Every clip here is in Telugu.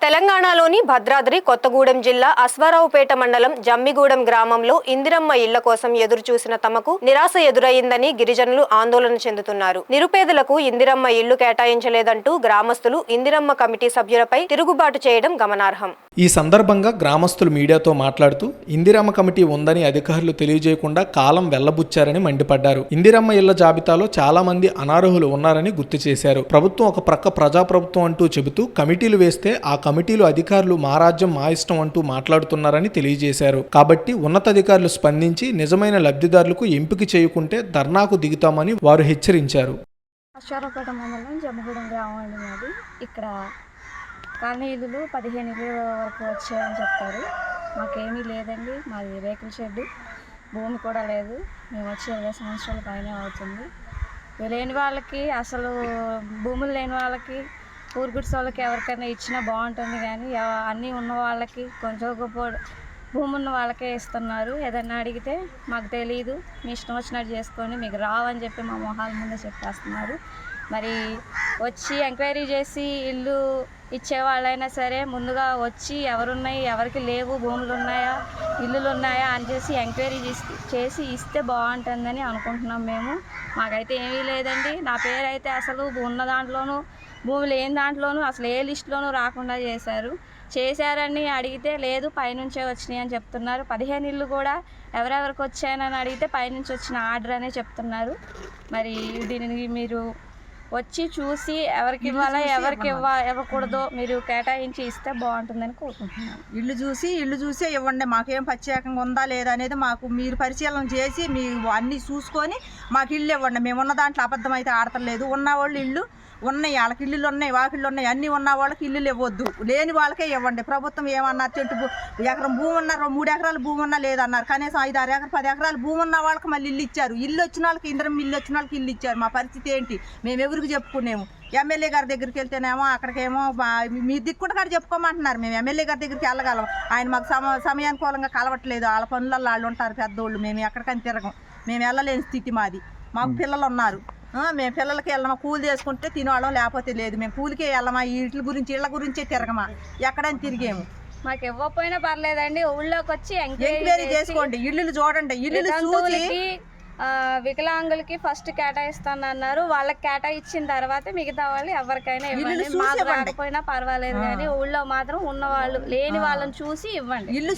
తెలంగాణలోని భద్రాద్రి కొత్తగూడెం జిల్లా అశ్వారావుపేట మండలం జమ్మిగూడెం గ్రామంలో ఇందిరమ్మ ఇళ్ల కోసం ఎదురు చూసిన తమకు నిరాశ ఎదురయ్యిందని గిరిజనులు ఆందోళన చెందుతున్నారు. నిరుపేదలకు ఇందిరమ్మ ఇళ్లు కేటాయించలేదంటూ గ్రామస్తులు ఇందిరమ్మ కమిటీ సభ్యులపై తిరుగుబాటు చేయడం గమనార్హం. ఈ సందర్భంగా గ్రామస్తులు మీడియాతో మాట్లాడుతూ ఇందిరమ్మ కమిటీ ఉందని అధికారులు తెలియజేయకుండా కాలం వెళ్లబుచ్చారని మండిపడ్డారు. ఇందిరమ్మ ఇళ్ల జాబితాలో చాలా మంది అనర్హులు ఉన్నారని గుర్తు చేశారు. ప్రభుత్వం ఒక ప్రక్క ప్రజాప్రభుత్వం అంటూ చెబుతూ కమిటీలు వేస్తే ఆ కమిటీలు అధికారులు మా రాజ్యం మా ఇష్టం అంటూ మాట్లాడుతున్నారని తెలియజేశారు. కాబట్టి ఉన్నతాధికారులు స్పందించి నిజమైన లబ్ధిదారులకు ఎంపిక చేయకుంటే ధర్నాకు దిగుతామని వారు హెచ్చరించారు. అశ్వారావుపేట మండలం జమ్మిగూడెం గ్రామం అండి మాది. ఇక్కడ కాలనీ ఇల్లులు 15 ఇళ్ళు వరకు వచ్చాయని చెప్తారు. మాకేమీ లేదండి. మాది రేకుల షెడ్డు, భూమి కూడా లేదు. మేము వచ్చి 20 సంవత్సరాల పైన అవుతుంది. లేని వాళ్ళకి, అసలు భూములు లేని వాళ్ళకి, ఊరుగుడ్స్ వాళ్ళకి ఎవరికైనా ఇచ్చినా బాగుంటుంది. కానీ అన్నీ ఉన్న వాళ్ళకి, కొంచెం గొప్ప భూమి ఉన్న వాళ్ళకే ఇస్తున్నారు. ఏదన్నా అడిగితే మాకు తెలియదు, మీ ఇష్టం వచ్చినట్టు చేసుకొని, మీకు రావని చెప్పి మా మొహాల ముందే చెప్పేస్తున్నారు. మరి వచ్చి ఎంక్వైరీ చేసి ఇల్లు ఇచ్చేవాళ్ళైనా సరే ముందుగా వచ్చి ఎవరున్నాయి, ఎవరికి లేవు, భూములు ఉన్నాయా, ఇల్లులు ఉన్నాయా అని చేసి ఎంక్వైరీ చేసి ఇస్తే బాగుంటుందని అనుకుంటున్నాం మేము. మాకైతే ఏమీ లేదండి. నా పేరు అయితే అసలు ఉన్న దాంట్లోనూ, భూమి లేని దాంట్లోనూ అసలు ఏ లిస్టులోనూ రాకుండా చేశారని అడిగితే లేదు, పైనుంచే వచ్చినాయి అని చెప్తున్నారు. 15 ఇళ్ళు కూడా ఎవరెవరికి వచ్చాయని అడిగితే పైనుంచి వచ్చిన ఆర్డర్ అనే చెప్తున్నారు. మరి దీనికి మీరు వచ్చి చూసి ఎవరికి ఇవ్వాలా, ఎవరికి ఇవ్వకూడదో మీరు కేటాయించి ఇస్తే బాగుంటుందని కోరుకుంటున్నాను. ఇల్లు చూసే ఇవ్వండి. మాకేం ప్రత్యేకంగా ఉందా లేదా అనేది మాకు మీరు పరిశీలన చేసి మీరు అన్నీ చూసుకొని మాకు ఇల్లు ఇవ్వండి. మేము ఉన్న దాంట్లో అబద్ధం అయితే ఆడతలేదు. ఉన్నవాళ్ళు ఇల్లు ఉన్నాయి, వాళ్ళకి ఇల్లులు ఉన్నాయి, వాకిళ్ళు ఉన్నాయి, అన్నీ ఉన్న వాళ్ళకి ఇల్లులు ఇవ్వద్దు, లేని వాళ్ళకే ఇవ్వండి. ప్రభుత్వం ఏమన్నారు, ఎకరం భూమి ఉన్నారు, 3 ఎకరాల భూమి ఉన్నా లేదన్నారు. కనీసం 5, 6 ఎకరాలు, 10 ఎకరాల భూమి ఉన్న వాళ్ళకి మళ్ళీ ఇల్లు ఇచ్చారు. ఇల్లు వచ్చిన వాళ్ళకి ఇంద్రం ఇల్లు వచ్చిన వాళ్ళకి ఇల్లు ఇచ్చారు. మా పరిస్థితి ఏంటి? మేము ఎవరికి చెప్పుకునేము? ఎమ్మెల్యే గారి దగ్గరికి వెళ్తేనేమో అక్కడికేమో మీ దిక్కుంట కాడ చెప్పుకోమంటున్నారు. మేము ఎమ్మెల్యే గారి దగ్గరికి వెళ్ళగలం, ఆయన మాకు సమయానుకూలంగా కలవట్లేదు. వాళ్ళ పనులలో వాళ్ళు ఉంటారు పెద్దోళ్ళు. మేము ఎక్కడికని తిరగం, మేము వెళ్ళలేని స్థితి మాది. మాకు పిల్లలు ఉన్నారు, మేము పిల్లలకి వెళ్ళమా, కూలి చేసుకుంటే తినవాళ్ళం, లేకపోతే లేదు. మేము కూలికే వెళ్ళమా, ఇళ్ళ గురించే తిరగమా, ఎక్కడని తిరిగేము. మాకు ఇవ్వకపోయినా పర్లేదండి, ఊళ్ళోకి వచ్చి ఎంక్వైరీ చేసుకోండి, ఇల్లులు చూడండి. ఇల్లులు చూసి వికలాంగులకి ఫస్ట్ కేటాయిస్తానన్నారు. వాళ్ళకి కేటాయించిన తర్వాత మిగతా వాళ్ళు ఎవరికైనా ఇవ్వండి. మాకు రాకపోయినా పర్వాలేదు, కానీ ఊళ్ళో మాత్రం ఉన్నవాళ్ళు లేని వాళ్ళని చూసి ఇవ్వండి. ఇల్లు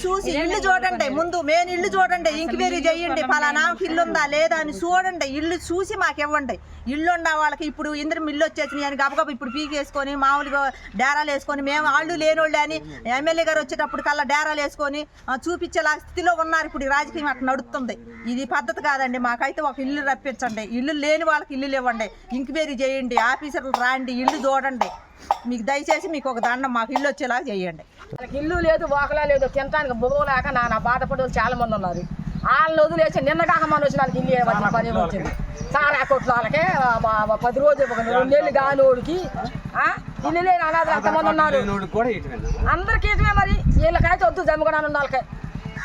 చూడండి, ముందు మెయిన్ ఇల్లు చూడండి, ఎంక్వైరీ చేయండి. ఫలానా ఇల్లు ఉందా లేదా అని చూడండి. ఇల్లు చూసి మాకు ఇవ్వండి. ఇల్లు ఉన్న వాళ్ళకి ఇప్పుడు ఇంద్రం ఇల్లు వచ్చేసింది అని గబగబ ఇప్పుడు పీకేసుకొని మామూలుగా డేరాలు వేసుకొని, మేము వాళ్ళు లేనోళ్ళు అని ఎమ్మెల్యే గారు వచ్చేటప్పుడు కల్లా డేరాలు వేసుకొని చూపించేలా స్థితిలో ఉన్నారు. ఇప్పుడు రాజకీయం అట్లా నడుస్తుంది. ఇది పద్ధతి కాదండి. మాకైతే ఒక ఇల్లు రప్పించండి, ఇల్లు లేని వాళ్ళకి ఇల్లులు ఇవ్వండి, ఎంక్వైరీ చేయండి, ఆఫీసర్లు రాండి, ఇల్లు చూడండి. మీకు దయచేసి మీకు ఒక దండం, మాకు ఇల్లు వచ్చేలాగా చేయండి. ఇల్లు లేదు, వాకలా లేదు, తినడానికి బొగలేక నా బాధపడే చాలా మంది ఉన్నారు. వాళ్ళని వదిలేసి నిన్న కాక మన వచ్చిన వాళ్ళకి ఇల్లు పని వచ్చింది. చాలా కొట్ల వాళ్ళకి 10 రోజులు 2 నెలలు కానివాడికి ఇల్లు లేని అనాథలు ఎంతమంది ఉన్నారు. అందరికీ ఇటమే. మరి వీళ్ళకైతే వద్దు, జమ్మిగూడెం ఉన్న వాళ్ళకి